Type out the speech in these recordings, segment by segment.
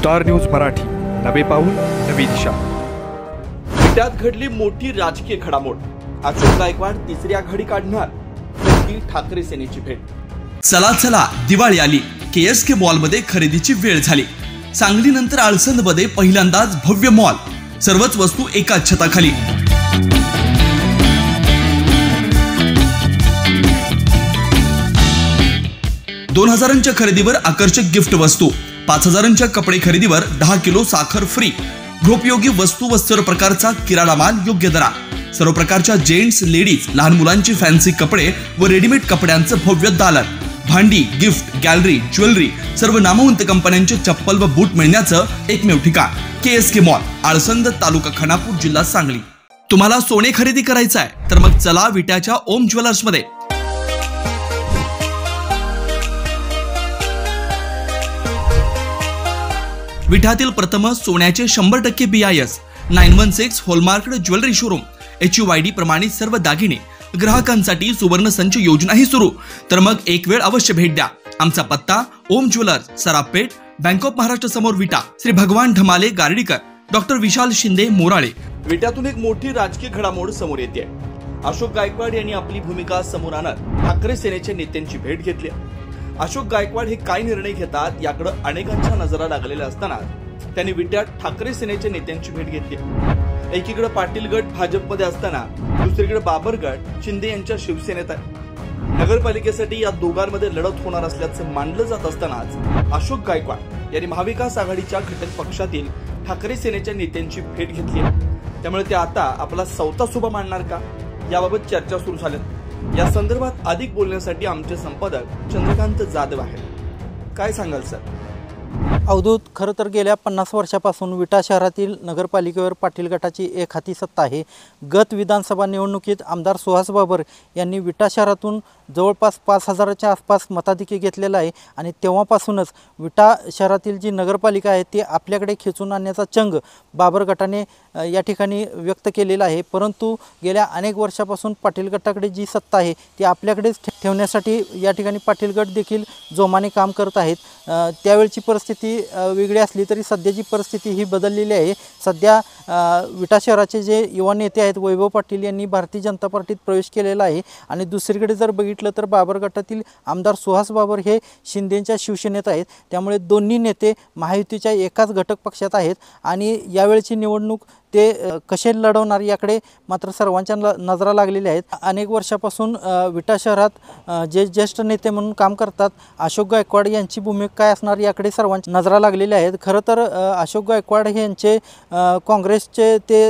Star news Marathi, नवे पाऊल नवी दिशा। विट्यात घडली मोठी राजकीय घडामोड। अशोक गायकवाड तिसरी आघाडी काढणार, मोठी ठाकरे सेनेची भेट। चला चला दिवाळी आली। KSK मॉलमध्ये खरेदीची वेळ झाली। सांगलीनंतर आळसंदमध्ये पहिल्यांदाच भव्य मॉल, सर्वच वस्तू एकाच छताखाली। दोन हजारांच्या खरेदीवर आकर्षक गिफ्ट वस्तू, 5000च्या कपडे खरेदीवर 10 किलो साखर फ्री। गृहोपयोगी वस्तू व सर्व प्रकारचा किराणा माल योग्य दरात। सर्व प्रकारच्या जेंट्स, लेडीज, लहान मुलांची फॅन्सी कपडे व रेडीमेड कपड्यांचं भव्य दालन। भांडी, गिफ्ट, गॅलरी, ज्वेलरी, सर्व नामवंत कंपन्यांचे चप्पल व बूट मिळण्याचं एकमेव ठिकाण KSK मॉल, आळसंद, तालुका खानापूर, जिल्हा सांगली। तुम्हाला सोने खरेदी करायचं आहे तर मग चला विट्याच्या ओम ज्वेलर्स मध्ये। विट्यातील प्रथम सोन्याचे 100% BIS 916 hallmark jewellery showroom. HUID प्रमाणित सर्व दागिने ग्राहकांसाठी सुवर्ण संच योजनाही सुरू। तर मग एक वेळ अवश्य भेट द्या। आमचा पत्ता ओम ज्वेलर्स, सराफपेठ, बँक ऑफ महाराष्ट्र समोर, विटा। श्री भगवान ढमाले गार्डीकर, डॉक्टर विशाल शिंदे मोराळे। विट्यातून एक मोठी राजकीय घडामोड समोर येते। अशोक गायकवाड यांनी आपली भूमिका समोर आणत ठाकरे सेनेच्या नेत्यांची भेट घेतली। अशोक गायकवाड हे काय निर्णय घेतात याकडे अनेकांच्या नजरा लागलेल्या असताना त्यांनी विट्यात ठाकरे सेनेच्या नेत्यांची भेट घेतली। एकीकडे पाटील गट भाजपमध्ये असताना दुसरीकडे बाबर गट शिंदे यांच्या शिवसेनेत आहे। नगरपालिकेसाठी या दोघांमध्ये लढत होणार असल्याचं मानलं जात असतानाच अशोक गायकवाड यांनी महाविकास आघाडीच्या घटक पक्षातील ठाकरे सेनेच्या नेत्यांची भेट घेतली। त्यामुळे ते आता आपला चौथा सुभा मांडणार का, याबाबत चर्चा सुरू झाली। या संदर्भात अधिक बोलण्यासाठी आमचे संपादक चंद्रकांत जाधव आहेत। काय सांगाल सर? अवधूत, खरं तर गेल्या 50 वर्षापासून विटा शहरातील नगरपालिकेवर पाटील गटाची एक हाती सत्ता आहे। गत विधानसभा निवडणुकीत आमदार सुहास बाबर यांनी विटा शहरातून जवळपास 5000च्या आसपास मताधिक्य घेतलेला आहे आणि तेव्हापासूनच विटा शहरातील जी नगरपालिका आहे ती आपल्याकडे खेचून आणण्याचा चंग बाबर गटाने या ठिकाणी व्यक्त केलेला आहे। परंतु गेल्या अनेक वर्षापासून पाटील गटाकडे जी सत्ता आहे ती आपल्याकडेच ठेवण्यासाठी या ठिकाणी पाटील गट देखील जोमाने काम करत आहेत। त्यावेळची परिस्थिती वेगळी असली तरी सध्याची परिस्थिती ही बदललेली आहे। सध्या विटा शहराचे जे युवा नेते आहेत वैभव पाटील यांनी भारतीय जनता पार्टीत प्रवेश केलेला आहे आणि दुसरीकडे जर बघितलं तर बाबर गटातील आमदार सुहास बाबर हे शिंदेच्या शिवसेनेत आहेत। त्यामुळे दोन्ही नेते महायुतीच्या एकाच घटक पक्षात आहेत आणि यावेळची निवडणूक ते कसे लढवणार याकडे मात्र सर्वांच्या नजरा लागलेल्या आहेत। अनेक वर्षापासून विटा शहरात जे ज्येष्ठ नेते म्हणून काम करतात अशोक गायकवाड यांची भूमिका काय असणार याकडे सर्वांच्या नजरा लागलेल्या आहेत। खरं तर अशोक गायकवाड यांचे काँग्रेसचे ते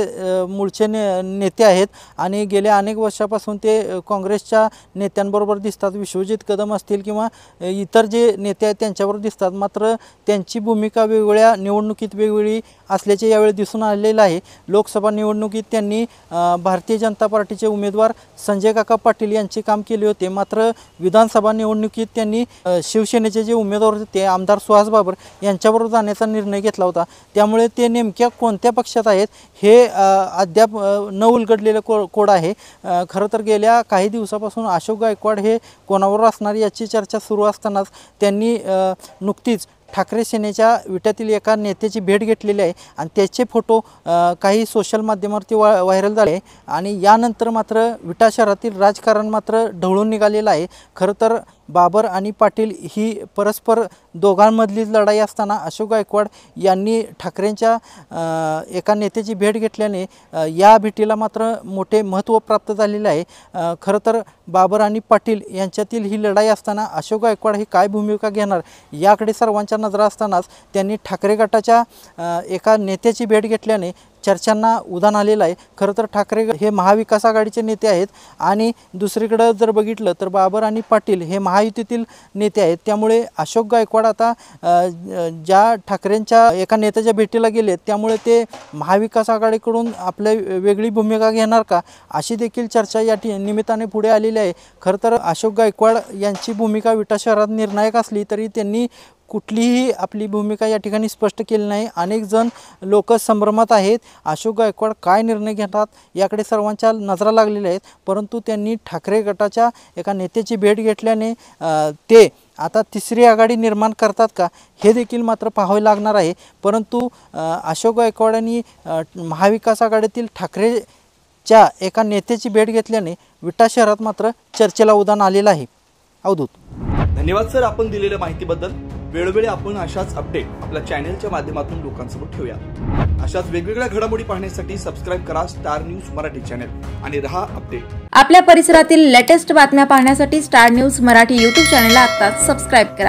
मूळचे नेते आहेत आणि गेल्या अनेक वर्षापासून ते काँग्रेसच्या नेत्यांबरोबर दिसतात। विश्वजित कदम असतील किंवा इतर जे नेते आहेत त्यांच्याबरोबर दिसतात, मात्र त्यांची भूमिका वेगवेगळ्या निवडणुकीत वेगवेगळी असल्याचे यावेळी दिसून आलेलं आहे। लोकसभा निवडणुकीत त्यांनी भारतीय जनता पार्टीचे उमेदवार संजय काका पाटील यांचे काम केले होते, मात्र विधानसभा निवडणुकीत त्यांनी शिवसेनेचे जे उमेदवार होते आमदार सुहास बाबर यांच्याबरोबर जाण्याचा निर्णय घेतला होता। त्यामुळे ते नेमक्या कोणत्या पक्षात आहेत हे अद्याप न उलगडलेलं कोड आहे। खरं तर गेल्या काही दिवसापासून अशोक गायकवाड हे कोणावर असणार याची चर्चा सुरू असतानाच त्यांनी नुकतीच ठाकरे सेनेच्या विट्यातील एका नेत्याची भेट घेतलेली आहे आणि त्याचे फोटो काही सोशल माध्यमावरती व्हायरल झाले आणि यानंतर मात्र विटा शहरातील राजकारण मात्र ढवळून निघालेलं आहे। खरं तर बाबर आणि पाटील ही परस्पर दोघांमधली लढाई असताना अशोक गायकवाड यांनी ठाकरेंच्या एका नेत्याची भेट घेतल्याने या भेटीला मात्र मोठे महत्त्व प्राप्त झालेले आहे। खरं तर बाबर आणि पाटील यांच्यातील ही लढाई असताना अशोक गायकवाड ही काय भूमिका घेणार याकडे सर्वांच्या नजरा असतानाच त्यांनी ठाकरे गटाच्या एका नेत्याची भेट घेतल्याने चर्चांना उधाण आलेलं आहे। खरं तर ठाकरे हे महाविकास आघाडीचे नेते आहेत आणि दुसरीकडे जर बघितलं तर बाबर आणि पाटील हे महायुतीतील नेते आहेत। त्यामुळे अशोक गायकवाड आता ज्या ठाकरेंच्या एका नेत्याच्या भेटीला गेले त्यामुळे ते महाविकास आघाडीकडून आपल्या वेगळी भूमिका घेणार का अशी देखील चर्चा या निमित्ताने पुढे आलेली आहे। खरं तर अशोक गायकवाड यांची भूमिका विटा शहरात निर्णायक असली तरी त्यांनी कुठलीही आपली भूमिका या ठिकाणी स्पष्ट केली नाही। अनेक जण लोक संभ्रमात आहेत, अशोक गायकवाड काय निर्णय घेतात याकडे सर्वांच्या नजरा लागलेल्या आहेत। परंतु त्यांनी ठाकरे गटाच्या एका नेत्याची भेट घेतल्याने ते आता तिसरी आघाडी निर्माण करतात का हे देखील मात्र पाहावे लागणार आहे. परंतु अशोक गायकवाड यांनी महाविकास आघाडीतील ठाकरेच्या एका नेत्याची भेट घेतल्याने विटा शहरात मात्र चर्चेला उधाण आलेलं आहे. अवधूत. धन्यवाद सर, आपण दिलेल्या माहितीबद्दल. वेळोवेळी आपण अशाच अपडेट आपल्या चॅनलच्या माध्यमातून लोकांसमोर ठेवूया. अशाच वेगवेगळ्या घडामोडी पाहण्यासाठी सबस्क्राइब करा स्टार न्यूज मराठी चॅनल आणि रहा अपडेट. आपल्या परिसरातील लेटेस्ट बातम्या पाहण्यासाठी स्टार न्यूज मराठी YouTube चॅनलला आत्ताच सबस्क्राइब करा.